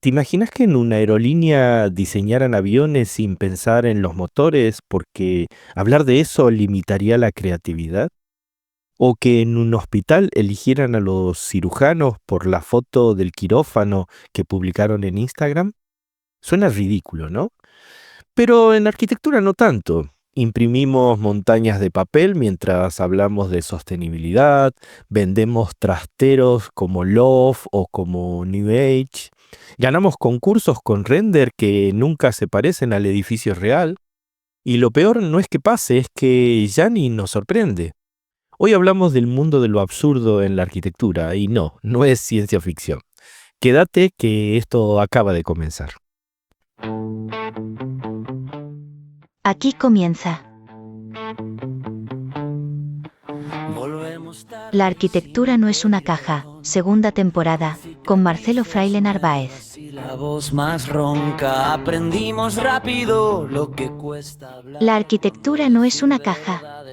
¿Te imaginas que en una aerolínea diseñaran aviones sin pensar en los motores porque hablar de eso limitaría la creatividad? ¿O que en un hospital eligieran a los cirujanos por la foto del quirófano que publicaron en Instagram? Suena ridículo, ¿no? Pero en arquitectura no tanto. Imprimimos montañas de papel mientras hablamos de sostenibilidad, vendemos trasteros como Love o como New Age, ganamos concursos con render que nunca se parecen al edificio real, y lo peor no es que pase, es que ya ni nos sorprende. Hoy hablamos del mundo de lo absurdo en la arquitectura, y no es ciencia ficción. Quédate que esto acaba de comenzar. Aquí comienza. La arquitectura no es una caja, segunda temporada, con Marcelo Fraile Narváez. La voz más ronca, aprendimos rápido lo que cuesta hablar. La arquitectura no es una caja,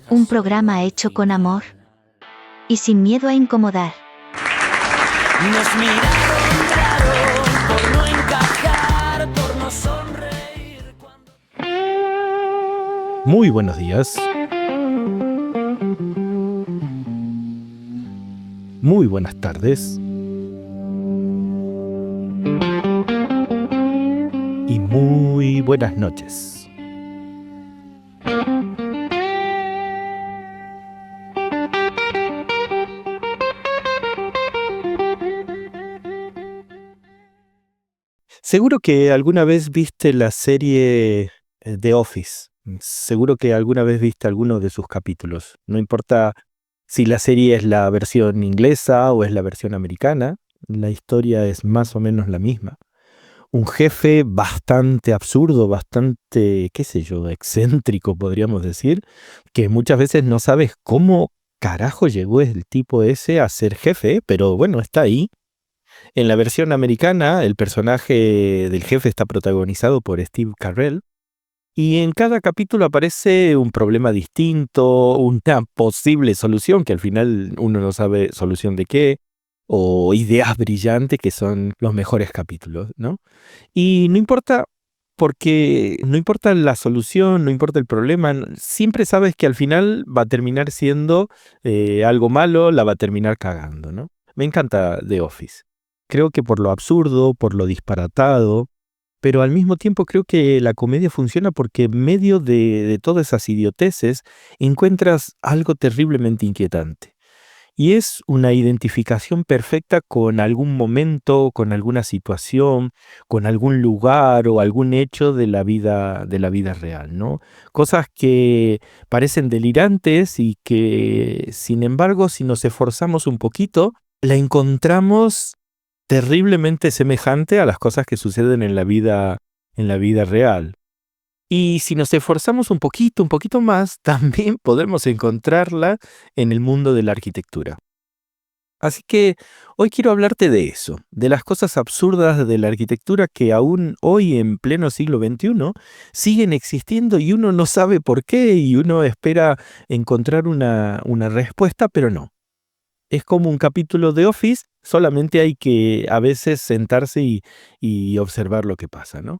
un programa hecho con amor y sin miedo a incomodar. Nos miraron raro por no encajar, por no sonreír cuando... Muy buenos días. Muy buenas tardes. Y muy buenas noches. Seguro que alguna vez viste la serie The Office. Seguro que alguna vez viste alguno de sus capítulos. No importa si la serie es la versión inglesa o es la versión americana, la historia es más o menos la misma. Un jefe bastante absurdo, bastante, qué sé yo, excéntrico, podríamos decir, que muchas veces no sabes cómo carajo llegó el tipo ese a ser jefe, pero bueno, está ahí. En la versión americana, el personaje del jefe está protagonizado por Steve Carell, y en cada capítulo aparece un problema distinto, una posible solución, que al final uno no sabe solución de qué, o ideas brillantes que son los mejores capítulos, ¿no? Y no importa, porque no importa la solución, no importa el problema, siempre sabes que al final va a terminar siendo algo malo, la va a terminar cagando, ¿no? Me encanta The Office. Creo que por lo absurdo, por lo disparatado, pero al mismo tiempo creo que la comedia funciona porque en medio de todas esas idioteces encuentras algo terriblemente inquietante. Y es una identificación perfecta con algún momento, con alguna situación, con algún lugar o algún hecho de la vida real, ¿no? Cosas que parecen delirantes y que, sin embargo, si nos esforzamos un poquito, la encontramos terriblemente semejante a las cosas que suceden en la vida real. Y si nos esforzamos un poquito más, también podemos encontrarla en el mundo de la arquitectura. Así que hoy quiero hablarte de eso, de las cosas absurdas de la arquitectura que aún hoy en pleno siglo XXI siguen existiendo y uno no sabe por qué y uno espera encontrar una respuesta, pero no. Es como un capítulo de Office, solamente hay que a veces sentarse y observar lo que pasa, ¿no?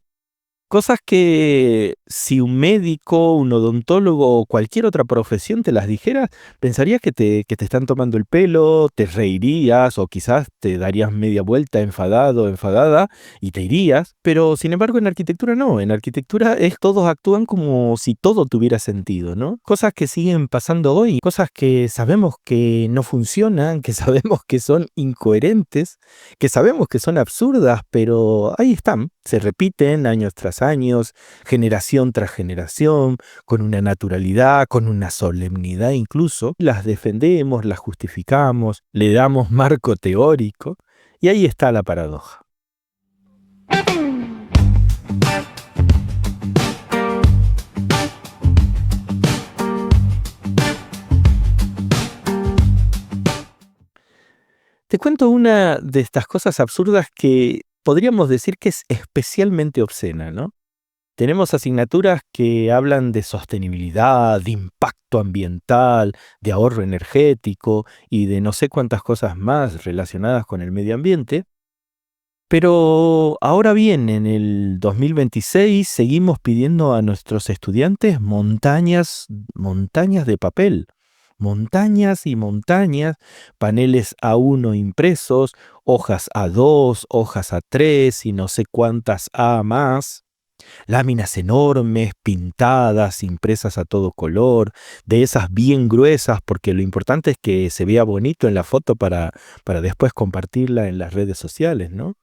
Cosas que si un médico, un odontólogo o cualquier otra profesión te las dijera, pensarías que te están tomando el pelo, te reirías o quizás te darías media vuelta enfadado, enfadada y te irías. Pero sin embargo en arquitectura no, en arquitectura todos actúan como si todo tuviera sentido, ¿no? Cosas que siguen pasando hoy, cosas que sabemos que no funcionan, que sabemos que son incoherentes, que sabemos que son absurdas, pero ahí están, se repiten años tras años, generación tras generación, con una naturalidad, con una solemnidad incluso. Las defendemos, las justificamos, le damos marco teórico, y ahí está la paradoja. Te cuento una de estas cosas absurdas que podríamos decir que es especialmente obscena, ¿no? Tenemos asignaturas que hablan de sostenibilidad, de impacto ambiental, de ahorro energético y de no sé cuántas cosas más relacionadas con el medio ambiente. Pero ahora bien, en el 2026 seguimos pidiendo a nuestros estudiantes montañas de papel, montañas y montañas, paneles A1 impresos, hojas A2, hojas A3 y no sé cuántas A más. Láminas enormes, pintadas, impresas a todo color, de esas bien gruesas, porque lo importante es que se vea bonito en la foto para después compartirla en las redes sociales, ¿no?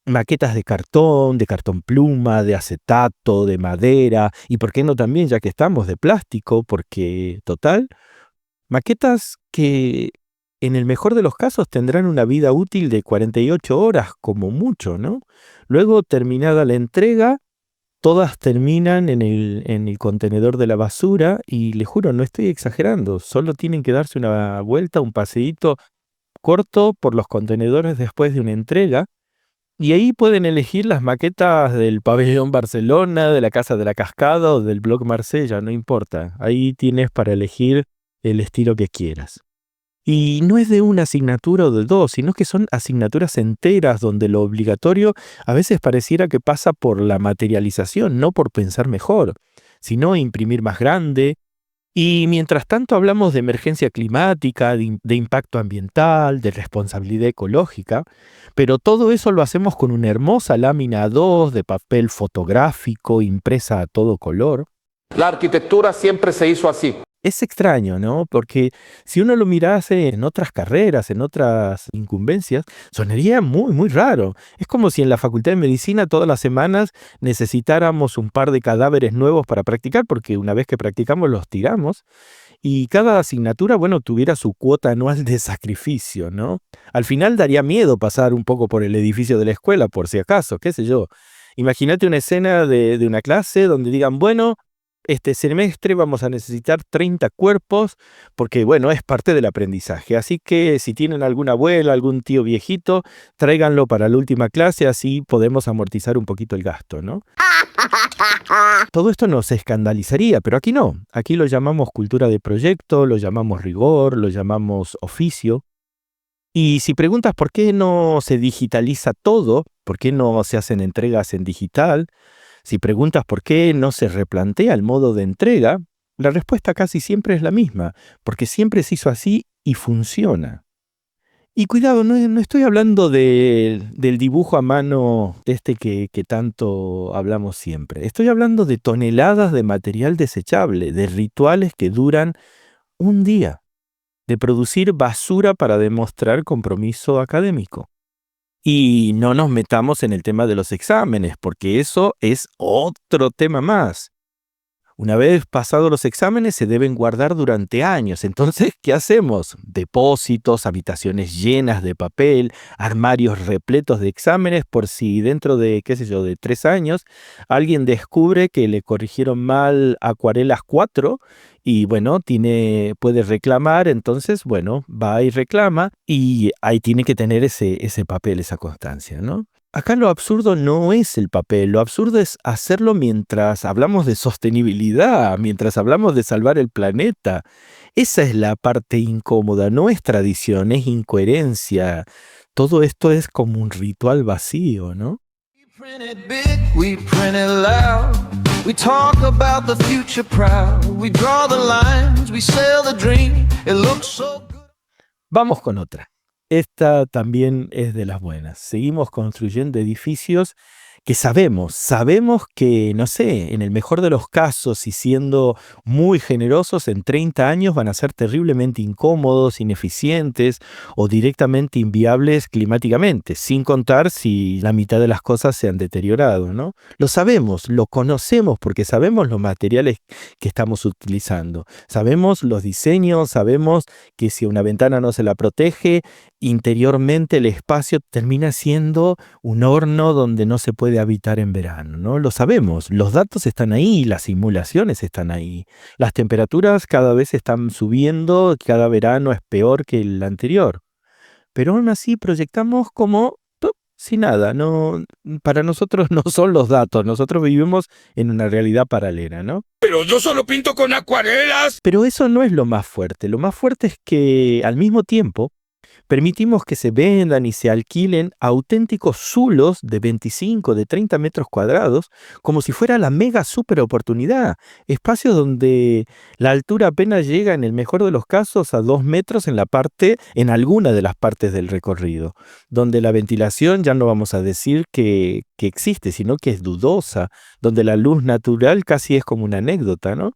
Maquetas de cartón pluma, de acetato, de madera, y por qué no también, ya que estamos, de plástico, porque, total, maquetas que en el mejor de los casos tendrán una vida útil de 48 horas como mucho, ¿no? Luego, terminada la entrega, todas terminan en el contenedor de la basura y les juro, no estoy exagerando, solo tienen que darse una vuelta, un paseíto corto por los contenedores después de una entrega y ahí pueden elegir las maquetas del Pabellón Barcelona, de la Casa de la Cascada o del Bloc Marsella, no importa. Ahí tienes para elegir el estilo que quieras. Y no es de una asignatura o de dos, sino que son asignaturas enteras donde lo obligatorio a veces pareciera que pasa por la materialización, no por pensar mejor, sino imprimir más grande. Y mientras tanto hablamos de emergencia climática, de impacto ambiental, de responsabilidad ecológica, pero todo eso lo hacemos con una hermosa lámina A2 de papel fotográfico impresa a todo color. La arquitectura siempre se hizo así. Es extraño, ¿no? Porque si uno lo mirase en otras carreras, en otras incumbencias, sonaría muy, muy raro. Es como si en la Facultad de Medicina todas las semanas necesitáramos un par de cadáveres nuevos para practicar, porque una vez que practicamos los tiramos, y cada asignatura, bueno, tuviera su cuota anual de sacrificio, ¿no? Al final daría miedo pasar un poco por el edificio de la escuela, por si acaso, qué sé yo. Imagínate una escena de una clase donde digan, bueno, este semestre vamos a necesitar 30 cuerpos porque, bueno, es parte del aprendizaje. Así que si tienen alguna abuela, algún tío viejito, tráiganlo para la última clase, así podemos amortizar un poquito el gasto, ¿no? Todo esto nos escandalizaría, pero aquí no. Aquí lo llamamos cultura de proyecto, lo llamamos rigor, lo llamamos oficio. Y si preguntas por qué no se digitaliza todo, por qué no se hacen entregas en digital, si preguntas por qué no se replantea el modo de entrega, la respuesta casi siempre es la misma, porque siempre se hizo así y funciona. Y cuidado, no estoy hablando del dibujo a mano de este que tanto hablamos siempre. Estoy hablando de toneladas de material desechable, de rituales que duran un día, de producir basura para demostrar compromiso académico. Y no nos metamos en el tema de los exámenes, porque eso es otro tema más. Una vez pasados los exámenes se deben guardar durante años. Entonces, ¿qué hacemos? Depósitos, habitaciones llenas de papel, armarios repletos de exámenes por si dentro de, qué sé yo, de 3 años, alguien descubre que le corrigieron mal acuarelas 4 y bueno, puede reclamar, entonces, bueno, va y reclama y ahí tiene que tener ese papel, esa constancia, ¿no? Acá lo absurdo no es el papel, lo absurdo es hacerlo mientras hablamos de sostenibilidad, mientras hablamos de salvar el planeta. Esa es la parte incómoda, no es tradición, es incoherencia. Todo esto es como un ritual vacío, ¿no? We print it big, we print it loud. We talk about the future proud. We draw the lines, we sell the dream. It looks so good. Vamos con otra. Esta también es de las buenas. Seguimos construyendo edificios que sabemos que, no sé, en el mejor de los casos y siendo muy generosos, en 30 años van a ser terriblemente incómodos, ineficientes o directamente inviables climáticamente, sin contar si la mitad de las cosas se han deteriorado, ¿no? Lo sabemos, lo conocemos porque sabemos los materiales que estamos utilizando. Sabemos los diseños, sabemos que si una ventana no se la protege, interiormente el espacio termina siendo un horno donde no se puede habitar en verano, ¿no? Lo sabemos, los datos están ahí, las simulaciones están ahí. Las temperaturas cada vez están subiendo, cada verano es peor que el anterior. Pero aún así proyectamos como sin nada, no, para nosotros no son los datos, nosotros vivimos en una realidad paralela, ¿no? Pero yo solo pinto con acuarelas. Pero eso no es lo más fuerte es que al mismo tiempo Permitimos que se vendan y se alquilen auténticos zulos de 25, de 30 metros cuadrados, como si fuera la mega super oportunidad. Espacios donde la altura apenas llega, en el mejor de los casos, a 2 metros en alguna de las partes del recorrido. Donde la ventilación ya no vamos a decir que existe, sino que es dudosa. Donde la luz natural casi es como una anécdota, ¿no?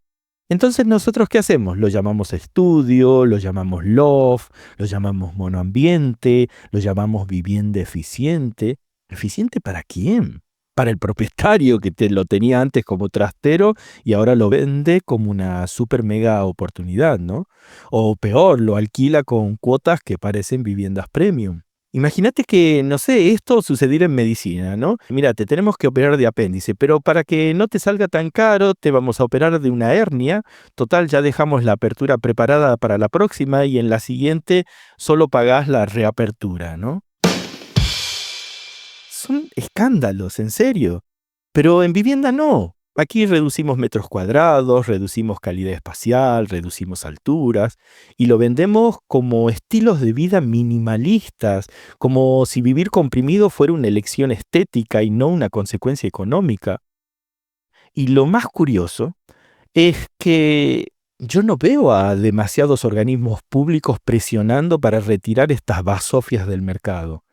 Entonces, ¿nosotros qué hacemos? Lo llamamos estudio, lo llamamos loft, lo llamamos monoambiente, lo llamamos vivienda eficiente. ¿Eficiente para quién? Para el propietario que lo tenía antes como trastero y ahora lo vende como una super mega oportunidad, ¿no? O peor, lo alquila con cuotas que parecen viviendas premium. Imagínate que, no sé, esto sucediera en medicina, ¿no? Mira, te tenemos que operar de apéndice, pero para que no te salga tan caro, te vamos a operar de una hernia. Total, ya dejamos la apertura preparada para la próxima y en la siguiente solo pagás la reapertura, ¿no? Son escándalos, en serio. Pero en vivienda no. Aquí reducimos metros cuadrados, reducimos calidad espacial, reducimos alturas y lo vendemos como estilos de vida minimalistas, como si vivir comprimido fuera una elección estética y no una consecuencia económica. Y lo más curioso es que yo no veo a demasiados organismos públicos presionando para retirar estas basofias del mercado.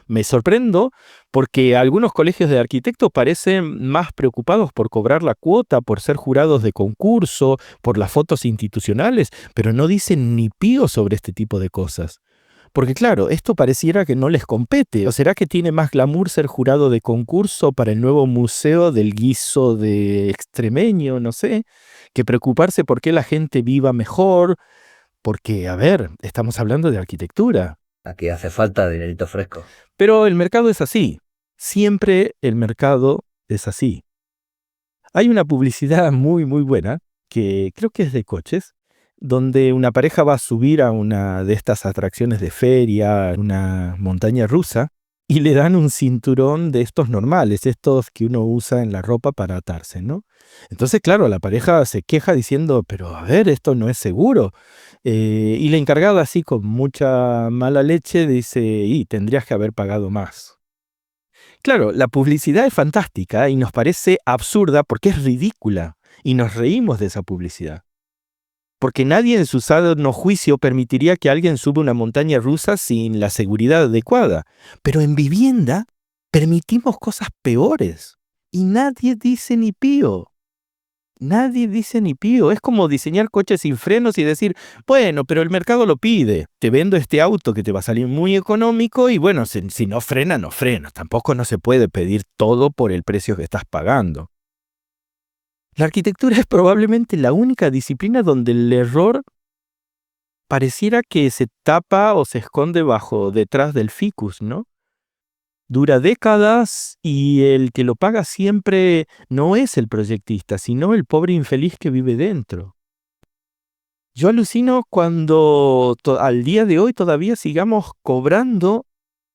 Me sorprendo porque algunos colegios de arquitectos parecen más preocupados por cobrar la cuota, por ser jurados de concurso, por las fotos institucionales, pero no dicen ni pío sobre este tipo de cosas. Porque claro, esto pareciera que no les compete. ¿O será que tiene más glamour ser jurado de concurso para el nuevo museo del guiso de extremeño, no sé, que preocuparse por qué la gente viva mejor? Porque, a ver, estamos hablando de arquitectura. Aquí hace falta dinerito fresco. Pero el mercado es así. Siempre el mercado es así. Hay una publicidad muy, muy buena, que creo que es de coches, donde una pareja va a subir a una de estas atracciones de feria, una montaña rusa, y le dan un cinturón de estos normales, estos que uno usa en la ropa para atarse, ¿no? Entonces, claro, la pareja se queja diciendo, pero a ver, esto no es seguro. Y la encargada, así con mucha mala leche, dice, y tendrías que haber pagado más. Claro, la publicidad es fantástica y nos parece absurda porque es ridícula, y nos reímos de esa publicidad. Porque nadie en su sano juicio permitiría que alguien suba una montaña rusa sin la seguridad adecuada. Pero en vivienda permitimos cosas peores y nadie dice ni pío. Nadie dice ni pío. Es como diseñar coches sin frenos y decir, bueno, pero el mercado lo pide. Te vendo este auto que te va a salir muy económico y bueno, si no frena, no frena. Tampoco no se puede pedir todo por el precio que estás pagando. La arquitectura es probablemente la única disciplina donde el error pareciera que se tapa o se esconde detrás del ficus, ¿no? Dura décadas y el que lo paga siempre no es el proyectista, sino el pobre infeliz que vive dentro. Yo alucino cuando al día de hoy todavía sigamos cobrando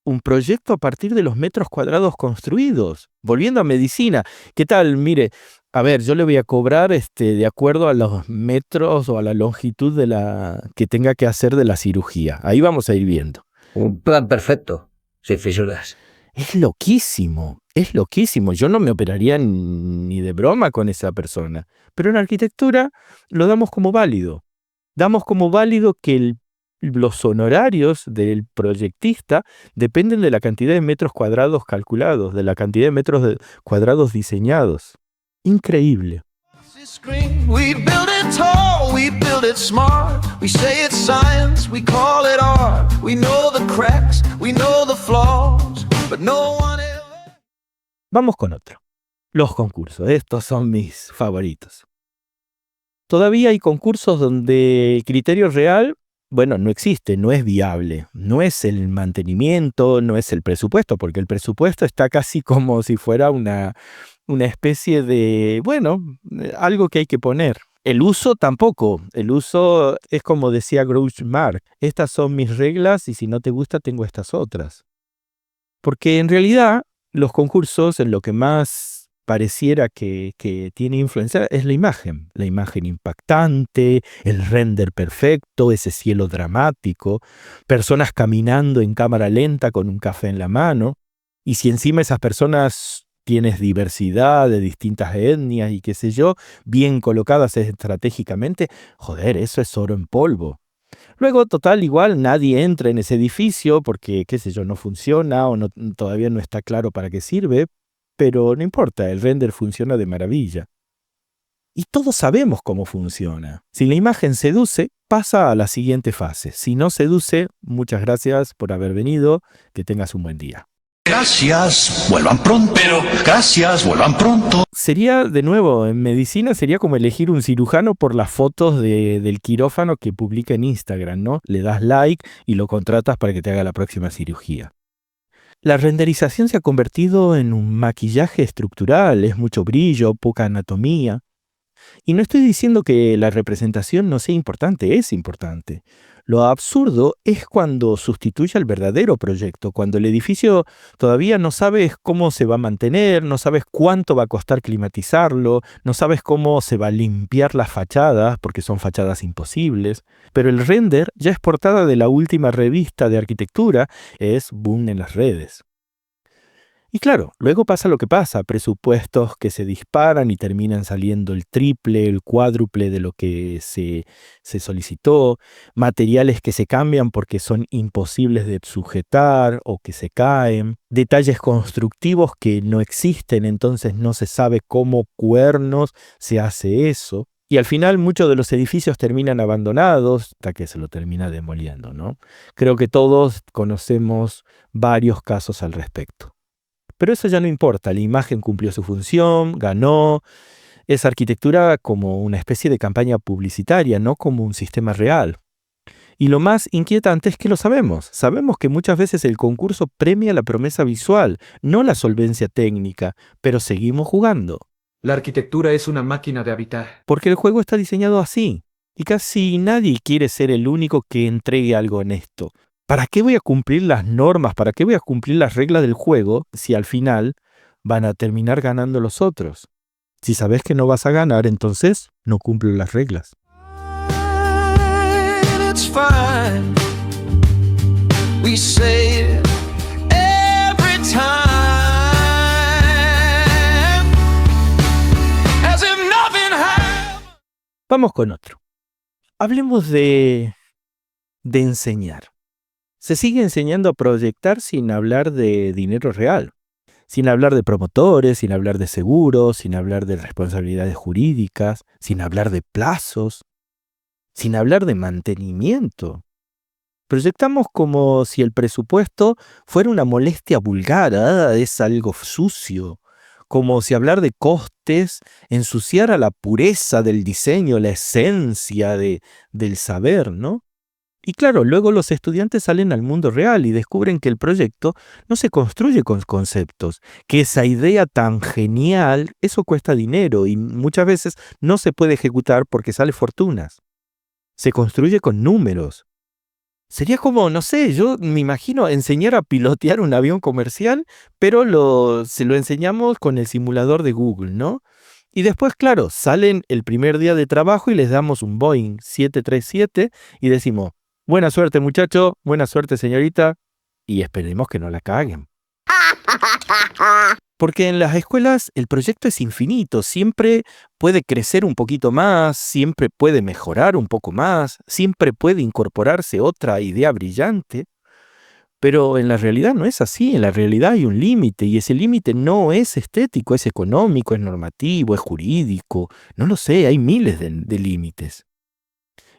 un proyecto a partir de los metros cuadrados construidos. Volviendo a medicina, ¿qué tal? Mire, a ver, yo le voy a cobrar de acuerdo a los metros o a la longitud que tenga que hacer de la cirugía. Ahí vamos a ir viendo. Un plan perfecto, sin fisuras. Es loquísimo, es loquísimo. Yo no me operaría ni de broma con esa persona. Pero en arquitectura lo damos como válido. Damos como válido que los honorarios del proyectista dependen de la cantidad de metros cuadrados calculados, de la cantidad de metros cuadrados diseñados. Increíble. We build it tall, we build it smart. We say it's science, we call it art. We know the cracks, we know the flaws, but no one ever... Vamos con otro. Los concursos. Estos son mis favoritos. Todavía hay concursos donde el criterio real, bueno, no existe, no es viable. No es el mantenimiento, no es el presupuesto, porque el presupuesto está casi como si fuera una especie de, bueno, algo que hay que poner. El uso tampoco. El uso es como decía Groucho Marx. Estas son mis reglas y si no te gusta tengo estas otras. Porque en realidad los concursos en lo que más pareciera que tiene influencia es la imagen impactante, el render perfecto, ese cielo dramático, personas caminando en cámara lenta con un café en la mano, y si encima esas personas tienes diversidad de distintas etnias y qué sé yo, bien colocadas estratégicamente, joder, eso es oro en polvo. Luego, total, igual nadie entra en ese edificio porque, qué sé yo, no funciona o todavía no está claro para qué sirve, pero no importa, el render funciona de maravilla. Y todos sabemos cómo funciona. Si la imagen seduce, pasa a la siguiente fase. Si no seduce, muchas gracias por haber venido, que tengas un buen día. Gracias, vuelvan pronto. Gracias, vuelvan pronto. Sería, de nuevo, en medicina sería como elegir un cirujano por las fotos del quirófano que publica en Instagram, ¿no? Le das like y lo contratas para que te haga la próxima cirugía. La renderización se ha convertido en un maquillaje estructural, es mucho brillo, poca anatomía. Y no estoy diciendo que la representación no sea importante, es importante. Lo absurdo es cuando sustituye al verdadero proyecto, cuando el edificio todavía no sabes cómo se va a mantener, no sabes cuánto va a costar climatizarlo, no sabes cómo se va a limpiar las fachadas, porque son fachadas imposibles. Pero el render ya es portada de la última revista de arquitectura, es boom en las redes. Y claro, luego pasa lo que pasa, presupuestos que se disparan y terminan saliendo el triple, el cuádruple de lo que se solicitó, materiales que se cambian porque son imposibles de sujetar o que se caen, detalles constructivos que no existen, entonces no se sabe cómo cuernos se hace eso. Y al final muchos de los edificios terminan abandonados hasta que se lo termina demoliendo, ¿no? Creo que todos conocemos varios casos al respecto. Pero eso ya no importa, la imagen cumplió su función, ganó. Es arquitectura como una especie de campaña publicitaria, no como un sistema real. Y lo más inquietante es que lo sabemos. Sabemos que muchas veces el concurso premia la promesa visual, no la solvencia técnica, pero seguimos jugando. La arquitectura es una máquina de habitar. Porque el juego está diseñado así. Y casi nadie quiere ser el único que entregue algo honesto. ¿Para qué voy a cumplir las normas? ¿Para qué voy a cumplir las reglas del juego si al final van a terminar ganando los otros? Si sabes que no vas a ganar, entonces no cumplo las reglas. It's fine. We say it every time. As if nothing happened. Vamos con otro. Hablemos de enseñar. Se sigue enseñando a proyectar sin hablar de dinero real, sin hablar de promotores, sin hablar de seguros, sin hablar de responsabilidades jurídicas, sin hablar de plazos, sin hablar de mantenimiento. Proyectamos como si el presupuesto fuera una molestia vulgar, es algo sucio, como si hablar de costes ensuciara la pureza del diseño, la esencia del saber, ¿no? Y claro, luego los estudiantes salen al mundo real y descubren que el proyecto no se construye con conceptos, que esa idea tan genial, eso cuesta dinero y muchas veces no se puede ejecutar porque sale fortunas. Se construye con números. Sería como, no sé, yo me imagino enseñar a pilotear un avión comercial, pero se lo enseñamos con el simulador de Google, ¿no? Y después, claro, salen el primer día de trabajo y les damos un Boeing 737 y decimos, buena suerte muchacho, buena suerte señorita, y esperemos que no la caguen. Porque en las escuelas el proyecto es infinito, siempre puede crecer un poquito más, siempre puede mejorar un poco más, siempre puede incorporarse otra idea brillante. Pero en la realidad no es así, en la realidad hay un límite y ese límite no es estético, es económico, es normativo, es jurídico, no lo sé, hay miles de límites.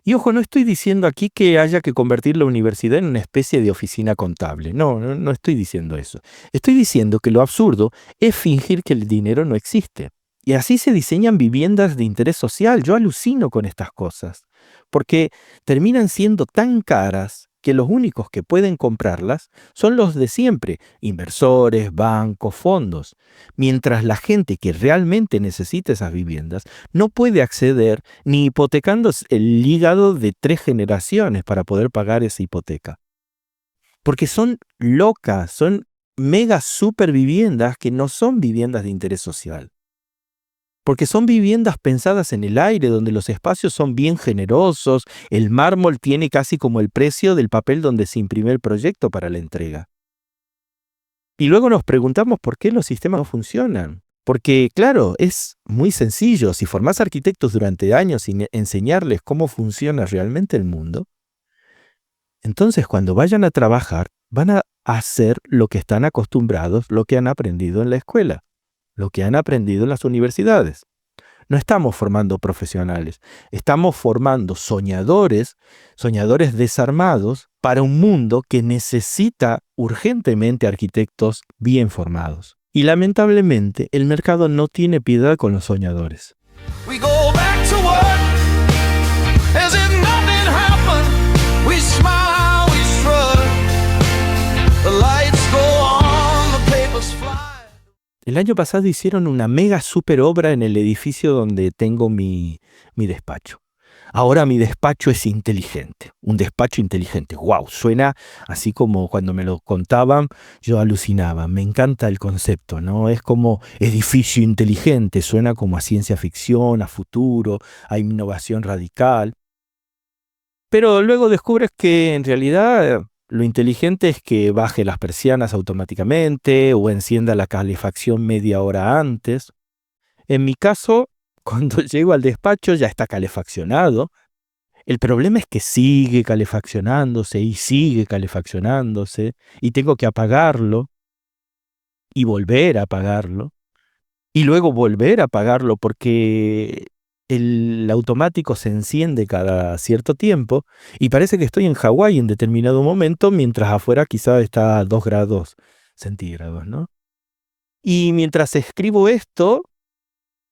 Y ojo, no estoy diciendo aquí que haya que convertir la universidad en una especie de oficina contable. No estoy diciendo eso. Estoy diciendo que lo absurdo es fingir que el dinero no existe. Y así se diseñan viviendas de interés social. Yo alucino con estas cosas, porque terminan siendo tan caras que los únicos que pueden comprarlas son los de siempre, inversores, bancos, fondos, mientras la gente que realmente necesita esas viviendas no puede acceder ni hipotecando el hígado de 3 generaciones para poder pagar esa hipoteca. Porque son locas, son mega super viviendas que no son viviendas de interés social. Porque son viviendas pensadas en el aire, donde los espacios son bien generosos, el mármol tiene casi como el precio del papel donde se imprimió el proyecto para la entrega. Y luego nos preguntamos por qué los sistemas no funcionan. Porque, claro, es muy sencillo. Si formás arquitectos durante años sin enseñarles cómo funciona realmente el mundo, entonces cuando vayan a trabajar, van a hacer lo que están acostumbrados, lo que han aprendido en la escuela, lo que han aprendido en las universidades. No estamos formando profesionales, estamos formando soñadores desarmados para un mundo que necesita urgentemente arquitectos bien formados. Y lamentablemente, el mercado no tiene piedad con los soñadores. We go back to work as if nothing happened. We smile, we shrug. The lights go on, the papers fly. El año pasado hicieron una mega super obra en el edificio donde tengo mi despacho. Ahora mi despacho es inteligente, un despacho inteligente. ¡Wow! Suena así como cuando me lo contaban, yo alucinaba. Me encanta el concepto, ¿no? Es como edificio inteligente, suena como a ciencia ficción, a futuro, a innovación radical. Pero luego descubres que en realidad lo inteligente es que baje las persianas automáticamente o encienda la calefacción media hora antes. En mi caso, cuando llego al despacho ya está calefaccionado. El problema es que sigue calefaccionándose y sigue calefaccionándose y tengo que apagarlo y volver a apagarlo y luego volver a apagarlo porque el automático se enciende cada cierto tiempo y parece que estoy en Hawái en determinado momento mientras afuera quizá está a 2 grados centígrados, ¿no? Y mientras escribo esto,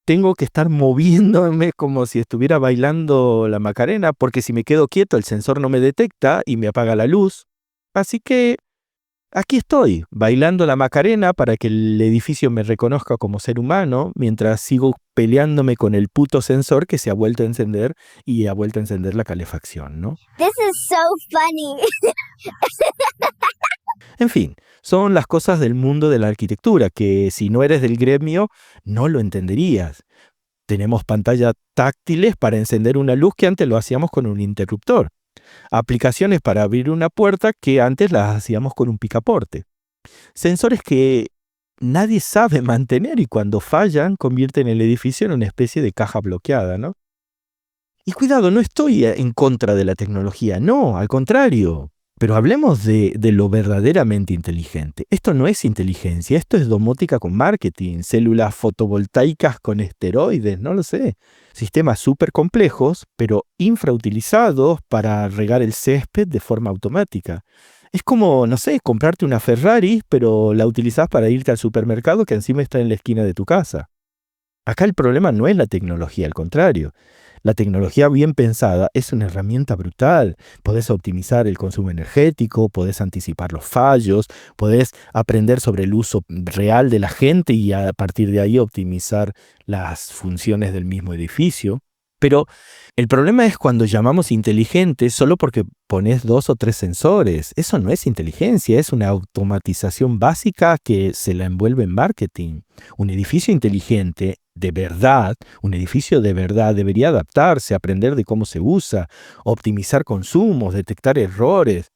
tengo que estar moviéndome como si estuviera bailando la Macarena, porque si me quedo quieto el sensor no me detecta y me apaga la luz. Así que aquí estoy, bailando la Macarena para que el edificio me reconozca como ser humano, mientras sigo peleándome con el puto sensor que se ha vuelto a encender y ha vuelto a encender la calefacción, ¿no? This is so funny. En fin, son las cosas del mundo de la arquitectura que si no eres del gremio no lo entenderías. Tenemos pantallas táctiles para encender una luz que antes lo hacíamos con un interruptor. Aplicaciones para abrir una puerta que antes las hacíamos con un picaporte. Sensores que nadie sabe mantener y cuando fallan convierten el edificio en una especie de caja bloqueada, ¿no? Y cuidado, no estoy en contra de la tecnología, no, al contrario. Pero hablemos de lo verdaderamente inteligente. Esto no es inteligencia, esto es domótica con marketing, células fotovoltaicas con esteroides, no lo sé. Sistemas súper complejos, pero infrautilizados para regar el césped de forma automática. Es como, no sé, comprarte una Ferrari, pero la utilizás para irte al supermercado que encima está en la esquina de tu casa. Acá el problema no es la tecnología, al contrario. La tecnología bien pensada es una herramienta brutal. Podés optimizar el consumo energético, podés anticipar los fallos, podés aprender sobre el uso real de la gente y a partir de ahí optimizar las funciones del mismo edificio. Pero el problema es cuando llamamos inteligente solo porque pones 2 o 3 sensores. Eso no es inteligencia, es una automatización básica que se la envuelve en marketing. Un edificio inteligente, de verdad, un edificio de verdad debería adaptarse, aprender de cómo se usa, optimizar consumos, detectar errores.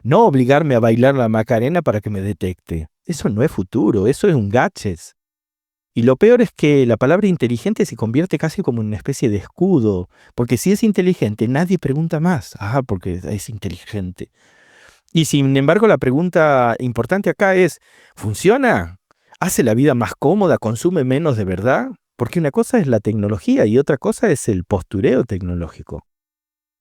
No obligarme a bailar la Macarena para que me detecte. Eso no es futuro, eso es un gadget. Y lo peor es que la palabra inteligente se convierte casi como una especie de escudo, porque si es inteligente nadie pregunta más. Porque es inteligente. Y sin embargo la pregunta importante acá es, ¿funciona? ¿Hace la vida más cómoda? ¿Consume menos de verdad? Porque una cosa es la tecnología y otra cosa es el postureo tecnológico.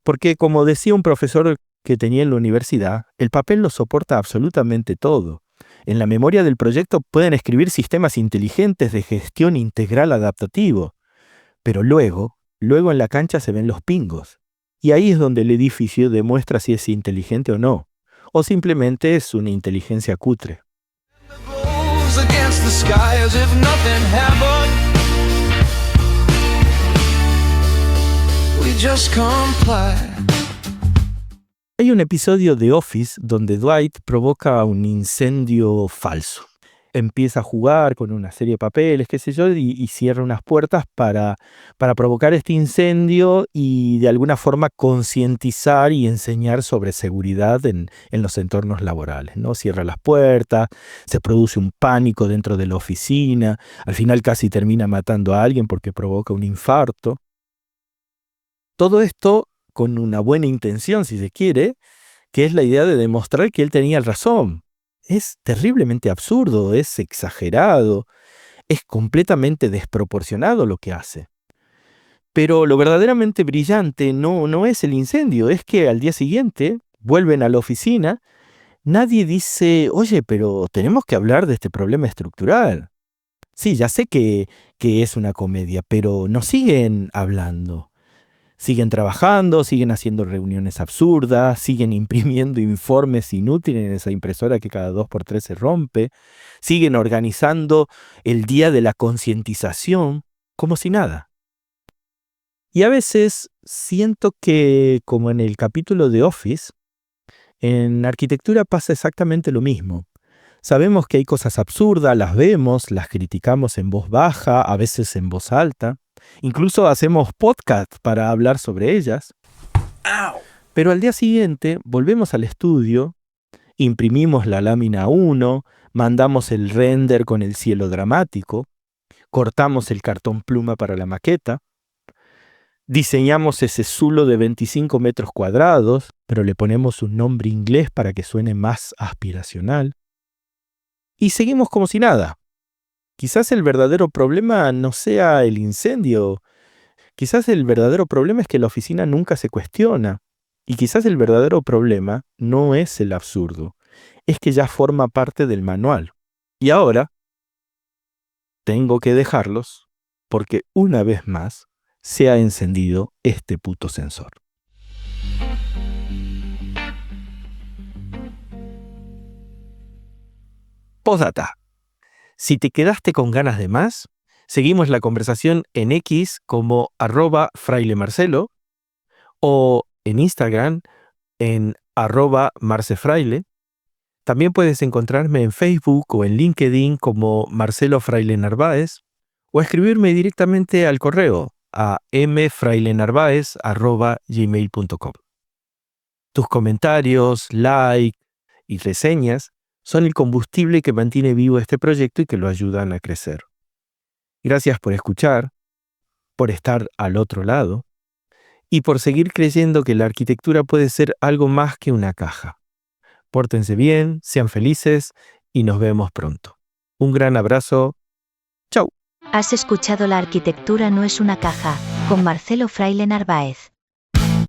Porque como decía un profesor que tenía en la universidad, el papel lo soporta absolutamente todo. En la memoria del proyecto pueden escribir sistemas inteligentes de gestión integral adaptativo, pero luego en la cancha se ven los pingos. Y ahí es donde el edificio demuestra si es inteligente o no, o simplemente es una inteligencia cutre. Against the sky as if nothing happened. We just comply. Hay un episodio de Office donde Dwight provoca un incendio falso. empieza a jugar con una serie de papeles, qué sé yo, y cierra unas puertas para provocar este incendio y de alguna forma concientizar y enseñar sobre seguridad en los entornos laborales, ¿no? Cierra las puertas, se produce un pánico dentro de la oficina, al final casi termina matando a alguien porque provoca un infarto. Todo esto con una buena intención, si se quiere, que es la idea de demostrar que él tenía razón. Es terriblemente absurdo, es exagerado, es completamente desproporcionado lo que hace. Pero lo verdaderamente brillante no es el incendio, es que al día siguiente vuelven a la oficina, nadie dice, oye, pero tenemos que hablar de este problema estructural. Sí, ya sé que es una comedia, pero no siguen hablando. Siguen trabajando, siguen haciendo reuniones absurdas, siguen imprimiendo informes inútiles en esa impresora que cada 2x3 se rompe, siguen organizando el día de la concientización como si nada. Y a veces siento que, como en el capítulo de Office, en arquitectura pasa exactamente lo mismo. Sabemos que hay cosas absurdas, las vemos, las criticamos en voz baja, a veces en voz alta. Incluso hacemos podcast para hablar sobre ellas. Pero al día siguiente volvemos al estudio, imprimimos la lámina 1, mandamos el render con el cielo dramático, cortamos el cartón pluma para la maqueta, diseñamos ese zulo de 25 metros cuadrados, pero le ponemos un nombre inglés para que suene más aspiracional. Y seguimos como si nada. Quizás el verdadero problema no sea el incendio. Quizás el verdadero problema es que la oficina nunca se cuestiona. Y quizás el verdadero problema no es el absurdo. Es que ya forma parte del manual. Y ahora tengo que dejarlos porque una vez más se ha encendido este puto sensor. Postdata. Si te quedaste con ganas de más, seguimos la conversación en X como @frailemarcelo o en Instagram en @marcefraile. También puedes encontrarme en Facebook o en LinkedIn como Marcelo Fraile Narváez o escribirme directamente al correo a mfrailenarvaez@gmail.com. Tus comentarios, like y reseñas son el combustible que mantiene vivo este proyecto y que lo ayudan a crecer. Gracias por escuchar, por estar al otro lado y por seguir creyendo que la arquitectura puede ser algo más que una caja. Pórtense bien, sean felices y nos vemos pronto. Un gran abrazo. Chau. Has escuchado La arquitectura no es una caja, con Marcelo Fraile Narváez.